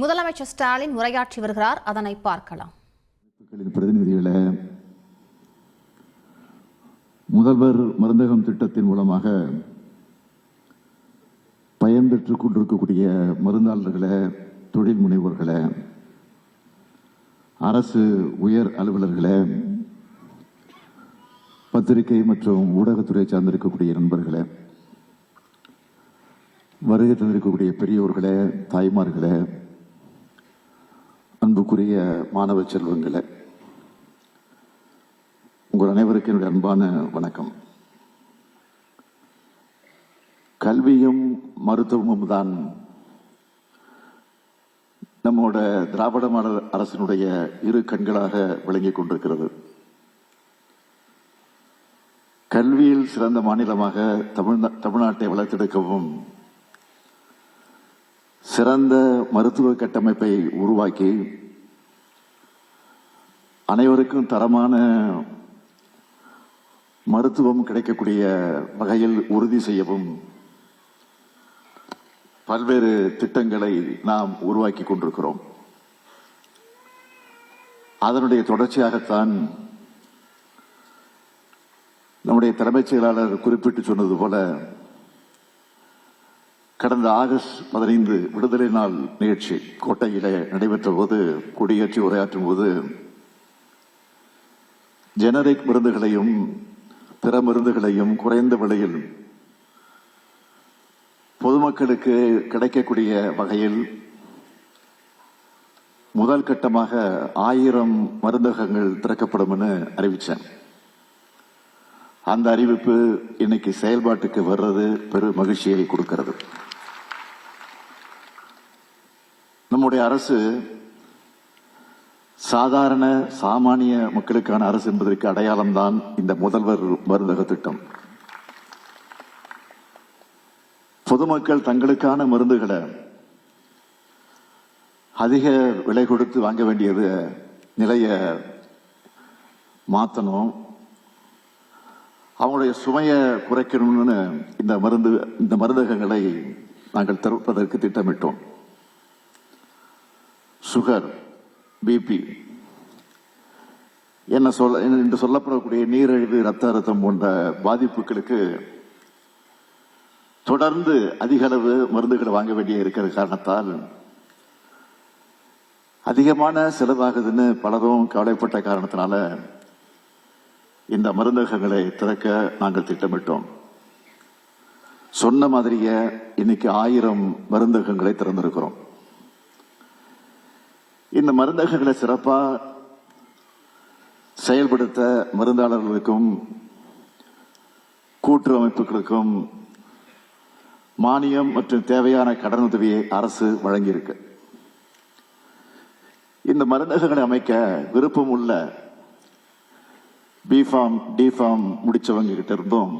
முதலமைச்சர் ஸ்டாலின் உரையாற்றி வருகிறார். அதனை பார்க்கலாம். பிரதிநிதிகளே, முதல்வர் மருந்தகம் திட்டத்தின் மூலமாக பயன்பெற்றுக் கொண்டிருக்கக்கூடிய மருந்தாளர்களே, தொழில் முனைவோர்களே, அரசு உயர் அலுவலர்களே, பத்திரிகை மற்றும் ஊடகத்துறை சார்ந்திருக்கக்கூடிய நண்பர்களே, வருகை தந்திருக்கக்கூடிய பெரியோர்களே, தாய்மார்களே, அன்புக்குரிய மாணவ செல்வங்களே, உங்கள் அனைவருக்கும் என்னுடைய அன்பான வணக்கம். கல்வியும் மருத்துவமும் தான் நம்மோட திராவிட மாடல் அரசினுடைய இரு கண்களாக விளங்கிக் கொண்டிருக்கிறது. கல்வியில் சிறந்த மாநிலமாக தமிழ்நாட்டை வளர்த்தெடுக்கவும், சிறந்த மருத்துவ கட்டமைப்பை உருவாக்கி அனைவருக்கும் தரமான மருத்துவம் கிடைக்கக்கூடிய வகையில் உறுதி செய்யவும் பல்வேறு திட்டங்களை நாம் உருவாக்கி கொண்டிருக்கிறோம். அதனுடைய தொடர்ச்சியாகத்தான் நம்முடைய தலைமைச் செயலாளர் குறிப்பிட்டு சொன்னது போல, கடந்த ஆகஸ்ட் 15 விடுதலை நாள் நிகழ்ச்சி கோட்டையிலே நடைபெற்ற போது, கொடியேற்றி உரையாற்றும் போது, ஜெனரிக் மருந்துகளையும் பிற மருந்துகளையும் குறைந்த விலையில் பொதுமக்களுக்கு கிடைக்கக்கூடிய வகையில் முதல் கட்டமாக 1000 மருந்தகங்கள் திறக்கப்படும் என அறிவித்தேன். அந்த அறிவிப்பு இன்னைக்கு செயல்பாட்டுக்கு வர்றது பெரும் மகிழ்ச்சியை கொடுக்கிறது. நம்முடைய அரசு சாதாரண சாமானிய மக்களுக்கான அரசு என்பதற்கு அடையாளம் தான் இந்த முதல்வர் மருந்தக திட்டம். பொதுமக்கள் தங்களுக்கான மருந்துகளை அதிக விலை கொடுத்து வாங்க வேண்டியது நிலைய மாற்றணும், அவங்களுடைய சுமையை குறைக்கணும்னு இந்த மருந்தகங்களை நாங்கள் திறப்பதற்கு திட்டமிட்டோம். சுகர், பிபி என்று சொல்லப்படக்கூடிய நீரிழிவு, ரத்த அழுத்தம் போன்ற பாதிப்புகளுக்கு தொடர்ந்து அதிக அளவு மருந்துகளை வாங்க வேண்டிய இருக்கிற காரணத்தால் அதிகமான செலவாகுதுன்னு பலரும் கவலைப்பட்ட காரணத்தினால இந்த மருந்தகங்களை திறக்க நாங்கள் திட்டமிட்டோம். சொன்ன மாதிரியே இன்னைக்கு 1000 மருந்தகங்களை திறந்திருக்கிறோம். இந்த மருந்தகங்களை சிறப்பா செயல்படுத்த மருந்தாளர்களுக்கும் கூட்டுறவு அமைப்புகளுக்கும் மானியம் மற்றும் தேவையான கடனுதவியை அரசு வழங்கியிருக்கு. இந்த மருந்தகங்களை அமைக்க விருப்பம் உள்ள பிஃபார்ம், டிஃபார்ம் முடிச்சவங்க கிட்ட இருந்தும்,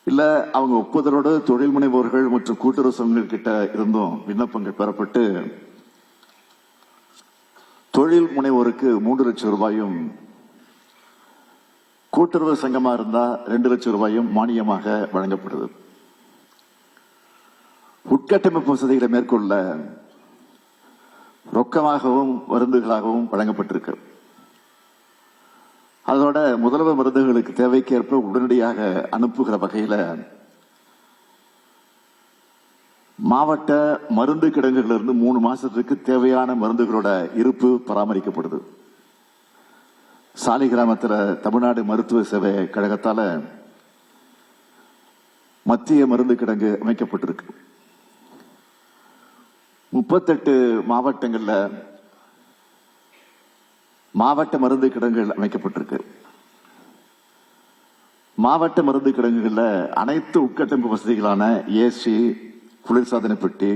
இல்ல அவங்க ஒப்புதலோடு தொழில் முனைவோர்கள் மற்றும் கூட்டுறவு சங்கங்கள் கிட்ட இருந்தும் விண்ணப்பங்கள் பெறப்பட்டு தொழில் முனைவோருக்கு 3 லட்சம் ரூபாயும், கூட்டுறவு சங்கமா இருந்தா 2 லட்சம் ரூபாயும் மானியமாக வழங்கப்படுது. உட்கட்டமைப்பு வசதிகளை மேற்கொள்ள ரொக்கமாகவும் மருந்துகளாகவும் வழங்கப்பட்டிருக்கு. அதோட முதல்வர் மருந்துகளுக்கு தேவைக்கேற்ப உடனடியாக அனுப்புகிற வகையில மாவட்ட மருந்து கிடங்குகளிலிருந்து 3 மாசத்துக்கு தேவையான மருந்துகளோட இருப்பு பராமரிக்கப்படுது. சாலி கிராமத்தில் தமிழ்நாடு மருத்துவ சேவை கழகத்தால மத்திய மருந்து கிடங்கு அமைக்கப்பட்டிருக்கு. 38 மாவட்டங்கள்ல மாவட்ட மருந்து கிடங்குகள் அமைக்கப்பட்டிருக்கு. மாவட்ட மருந்து கிடங்குகள்ல அனைத்து உட்கட்டமைப்பு வசதிகளான ஏசி, குளிர்சாதன பெட்டி,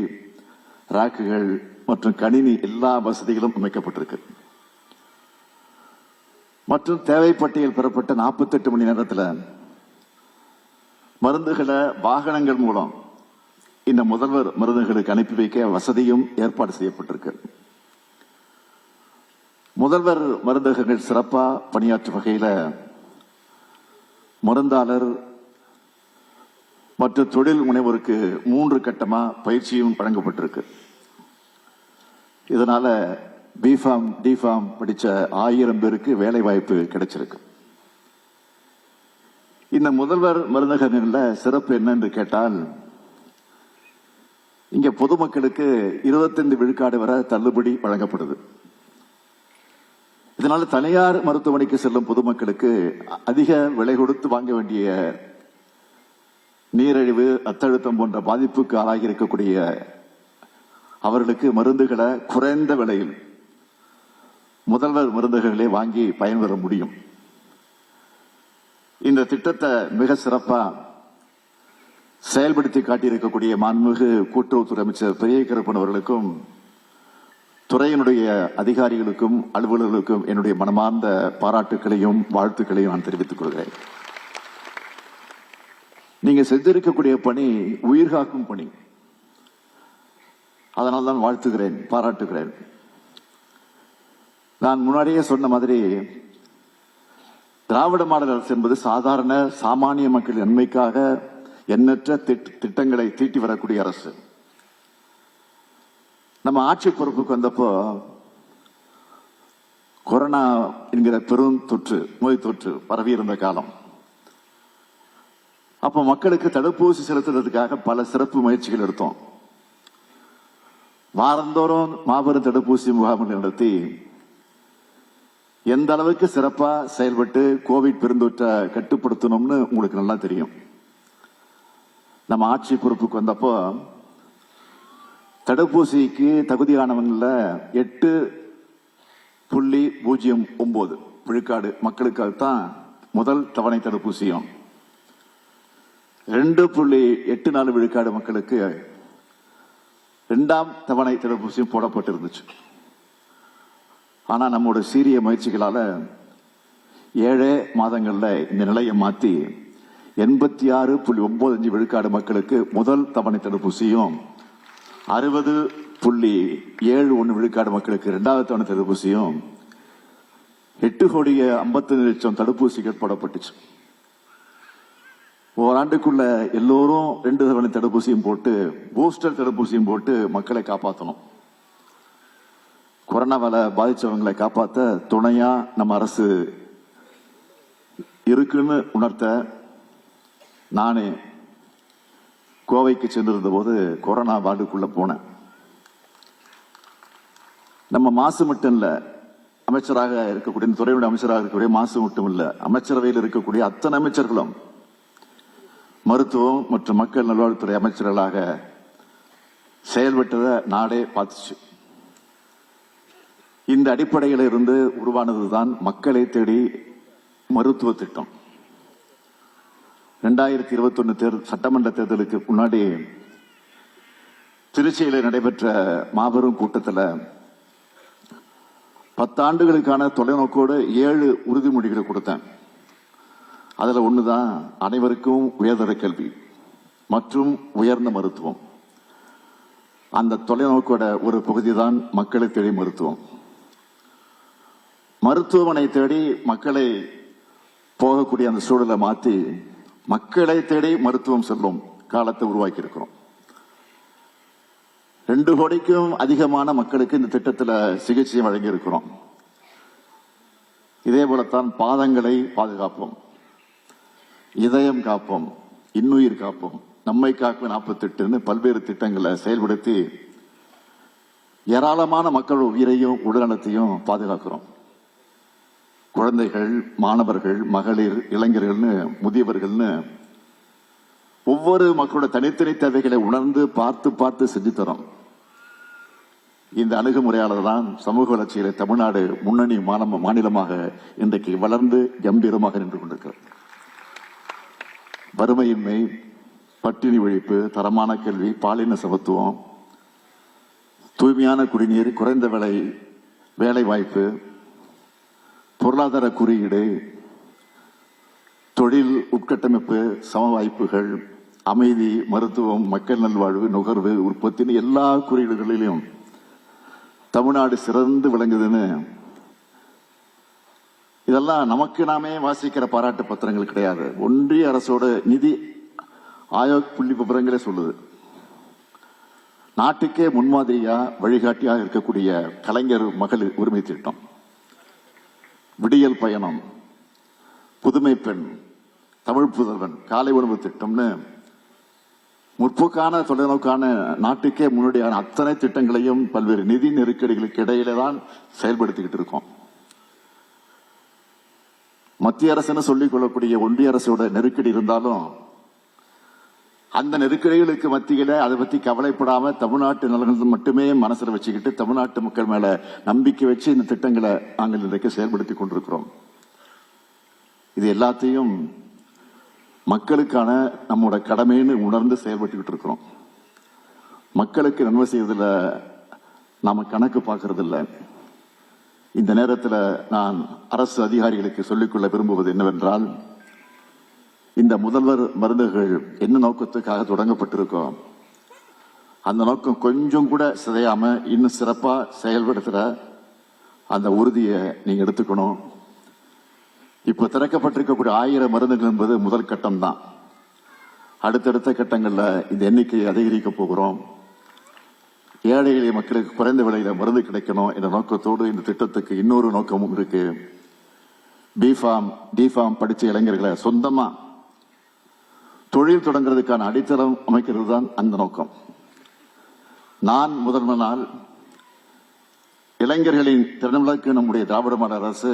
ராக்குகள் மற்றும் கணினி எல்லா வசதிகளும் அமைக்கப்பட்டிருக்கு. மற்றும் தேவைப்பட்டியல் பெறப்பட்ட 48 மணி நேரத்தில் மருந்துகளை வாகனங்கள் மூலம் இந்த முதல்வர் மருந்துகளுக்கு அனுப்பி வைக்க வசதியும் ஏற்பாடு செய்யப்பட்டிருக்கு. முதல்வர் மருந்தகங்கள் சிறப்பா பணியாற்றும் வகையில மருந்தாளர் மற்றும் தொழில் முனைவோருக்கு 3 கட்டமா பயிற்சியும் வழங்கப்பட்டிருக்கு. இதனால பிஃபார்ம் டிஃபார்ம் படிச்ச 1000 பேருக்கு வேலை வாய்ப்பு கிடைச்சிருக்கு. இந்த முதல்வர் மருந்தகங்கள்ல சிறப்பு என்னன்னு கேட்டால், இங்க பொதுமக்களுக்கு 25 விழுக்காடு வரை தள்ளுபடி வழங்கப்படுது. இதனால தனியார் மருத்துவமனைக்கு செல்லும் பொதுமக்களுக்கு அதிக விலை கொடுத்து வாங்க வேண்டிய நீரிழிவு, ரத்த போன்ற பாதிப்புக்கு ஆளாகி இருக்கக்கூடிய அவர்களுக்கு மருந்துகளை குறைந்த விலையில் முதல்வர் மருந்துகளை வாங்கி பயன்பெற முடியும். இந்த திட்டத்தை மிக சிறப்பா செயல்படுத்தி காட்டியிருக்கக்கூடிய மாண்புமிகு கூட்டுறவுத்துறை அமைச்சர் பெரிய கருப்பன் அவர்களுக்கும் துறையினுடைய அதிகாரிகளுக்கும் அலுவலர்களுக்கும் என்னுடைய மனமார்ந்த பாராட்டுகளையும் வாழ்த்துக்களையும் நான் தெரிவித்துக் கொள்கிறேன். நீங்க செஞ்சிருக்கக்கூடிய பணி உயிர் காக்கும் பணி. அதனால் தான் வாழ்த்துகிறேன், பாராட்டுகிறேன். நான் முன்னாடியே சொன்ன மாதிரி திராவிட மாடல் அரசு என்பது சாதாரண சாமானிய மக்கள் நன்மைக்காக எண்ணற்ற திட்டங்களை தீட்டி வரக்கூடிய அரசு. நம்ம ஆட்சி பொறுப்புக்கு வந்தப்போ கொரோனா என்கிற பெரும் தொற்று, நோய் தொற்று பரவி இருந்த காலம். அப்ப மக்களுக்கு தடுப்பூசி செலுத்துறதுக்காக பல சிறப்பு முயற்சிகள் எடுத்தோம். வாரந்தோறும் மாபெரும் தடுப்பூசி முகாம்கள் நடத்தி எந்த அளவுக்கு சிறப்பா செயல்பட்டு கோவிட் பெருந்தொற்றை கட்டுப்படுத்தணும்னு உங்களுக்கு நல்லா தெரியும். நம்ம ஆட்சி பொறுப்புக்கு வந்தப்போ தடுப்பூசிக்கு தகுதியானவங்கள 8.09 விழுக்காடு மக்களுக்காகத்தான் முதல் தவணை தடுப்பூசியும், 2.84 விழுக்காடு மக்களுக்கு இரண்டாம் தவணை தடுப்பூசியும் போடப்பட்டிருந்துச்சு. ஆனா நம்மோட சீரிய முயற்சிகளால 7 மாதங்கள்ல இந்த நிலையை மாத்தி 86.95 விழுக்காடு மக்களுக்கு முதல் தவணை தடுப்பூசியும், 60.71 விழுக்காடு மக்களுக்கு இரண்டாவது தவணை தடுப்பூசியும், 8,55,00,000 தடுப்பூசிகள் போடப்பட்டுச்சு. ஓராண்டுக்குள்ள எல்லோரும் 2 தவணை தடுப்பூசியும் போட்டு பூஸ்டர் தடுப்பூசியும் போட்டு மக்களை காப்பாற்றணும். கொரோனாவால பாதிச்சவங்களை காப்பாற்ற துணையா நம்ம அரசு இருக்குன்னு உணர்த்த நானே கோவைக்கு சென்றிருந்த போது கொரோனா வார்டுக்குள்ள போனேன். நம்ம மாசு மட்டும் இல்ல, அமைச்சராக இருக்கக்கூடிய துறையுடைய அமைச்சராக இருக்கக்கூடிய மாசு மட்டும் இல்ல, அமைச்சரவையில் இருக்கக்கூடிய அத்தனை அமைச்சர்களும் மருத்துவம் மற்றும் மக்கள் நல்வாழ்வுத்துறை அமைச்சர்களாக செயல்பட்டதை நாடே பார்த்துச்சு. இந்த அடிப்படையில் இருந்து உருவானதுதான் மக்களை தேடி மருத்துவ திட்டம். 2021 சட்டமன்ற தேர்தலுக்கு முன்னாடி திருச்சியில் நடைபெற்ற மாபெரும் கூட்டத்தில் 10 ஆண்டுகளுக்கான தொலைநோக்கோடு 7 உறுதிமொழிகளை கொடுத்தேன். அதுல ஒண்ணுதான் அனைவருக்கும் உயர்தர கல்வி மற்றும் உயர்ந்த மருத்துவம். அந்த தொலைநோக்கோட ஒரு பகுதி தான் மக்களை தேடி மருத்துவம். மருத்துவமனை தேடி மக்களை போகக்கூடிய அந்த சூழலை மாற்றி மக்களை தேடி மருத்துவம் செல்லும் காலத்தை உருவாக்கி இருக்கிறோம். 2 கோடிக்கும் அதிகமான மக்களுக்கு இந்த திட்டத்தில் சிகிச்சை வழங்கி இருக்கிறோம். இதே போலத்தான் பாதங்களை பாதுகாப்போம், இதயம் காப்போம், இன்னுயிர் காப்போம், நம்மை காக்கும் 48 பல்வேறு திட்டங்களை செயல்படுத்தி ஏராளமான மக்கள் உயிரையும் உடல்நலத்தையும் பாதுகாக்கிறோம். குழந்தைகள், மாணவர்கள், மகளிர், இளைஞர்கள்னு முதியவர்கள்னு ஒவ்வொரு மக்களோட தனித்தனி தேவைகளை உணர்ந்து பார்த்து செஞ்சு தரோம். இந்த அணுகுமுறையாளர் தான் சமூக வளர்ச்சியில தமிழ்நாடு முன்னணி மாநிலமாக இன்றைக்கு வளர்ந்து கம்பீரமாக நின்று கொண்டிருக்கிறது. வறுமையின்மை, பட்டினி ஒழிப்பு, தரமான கல்வி, பாலின சமத்துவம், தூய்மையான குடிநீர், குறைந்த விலை வேலை வாய்ப்பு, பொருளாதார குறியீடு, தொழில் உட்கட்டமைப்பு, சம வாய்ப்புகள், அமைதி, மருத்துவம், மக்கள் நல்வாழ்வு, நுகர்வு, உற்பத்தின்னு எல்லா குறியீடுகளிலும் தமிழ்நாடு சிறந்து விளங்குதுன்னு இதெல்லாம் நமக்கு நாமே வாசிக்கிற பாராட்டு பத்திரங்கள் கிடையாது. ஒன்றிய அரசோட நிதி ஆயோக் புள்ளி விவரங்களே சொல்லுது. நாட்டுக்கே முன்மாதிரியா வழிகாட்டியாக இருக்கக்கூடிய கலைஞர் மகளிர் உரிமை திட்டம், விடியல் பயணம், புதுமை பெண், தமிழ் புதல்வன், காலை உணவு திட்டம்னு முற்போக்கான தொலைநோக்கான நாட்டுக்கே முன்னோடியான அத்தனை திட்டங்களையும் பல்வேறு நிதி நெருக்கடிகளுக்கு இடையில தான் செயல்படுத்திக்கிட்டு இருக்கோம். மத்திய அரசுன்னு சொல்லிக் கொள்ளக்கூடிய ஒன்றிய அரசோட நெருக்கடி இருந்தாலும் அந்த நெருக்கடிகளுக்கு மத்தியில அதை பத்தி கவலைப்படாம தமிழ்நாட்டு நலன்கள் மட்டுமே மனசுல வச்சுக்கிட்டு தமிழ்நாட்டு மக்கள் மேல நம்பிக்கை வச்சு இந்த திட்டங்களை நாங்கள் இன்றைக்கு செயல்படுத்தி கொண்டிருக்கிறோம். இது எல்லாத்தையும் மக்களுக்கான நம்மோட கடமைன்னு உணர்ந்து செயல்பட்டுக்கிட்டு இருக்கிறோம். மக்களுக்கு நன்மை செய்வதில் நாம கணக்கு பார்க்கறது இல்லை. இந்த நேரத்தில் நான் அரசு அதிகாரிகளுக்கு சொல்லிக்கொள்ள விரும்புவது என்னவென்றால், இந்த முதல்வர் மருந்துகள் என்ன நோக்கத்துக்காக தொடங்கப்பட்டிருக்கோ அந்த நோக்கம் கொஞ்சம் கூட சிதையாம இன்னும் சிறப்பா செயல்படுத்துற அந்த உறுதியை நீங்க எடுத்துக்கணும். இப்ப திறக்கப்பட்டிருக்கக்கூடிய 1000 மருந்துகள் என்பது முதல் கட்டம் தான். அடுத்தடுத்த கட்டங்கள்ல இந்த எண்ணிக்கையை அதிகரிக்க போகிறோம். ஏழை எளிய மக்களுக்கு குறைந்த விலையில மருந்து கிடைக்கணும் என்ற நோக்கத்தோடு இந்த திட்டத்துக்கு இன்னொரு நோக்கமும் இருக்கு. டிஃபார்ம் படிச்ச இளைஞர்களை சொந்தமா தொழில் தொடங்குறதுக்கான அடித்தளம் அமைக்கிறது தான் அந்த நோக்கம். நான் முதன்மை நாள் இளைஞர்களின் திறன்களுக்கு நம்முடைய திராவிட மாடல் அரசு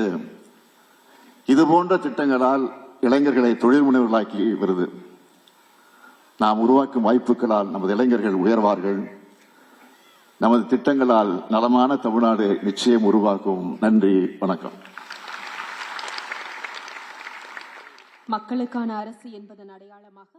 இது போன்ற திட்டங்களால் இளைஞர்களை தொழில் முனைவர்களாக்கி வருது. நாம் உருவாக்கும் வாய்ப்புகளால் நமது இளைஞர்கள் உயர்வார்கள். நமது திட்டங்களால் நலமான தமிழ்நாடு நிச்சயம் உருவாக்கும். நன்றி, வணக்கம். மக்களுக்கான அரசு என்பதன் அடையாளமாக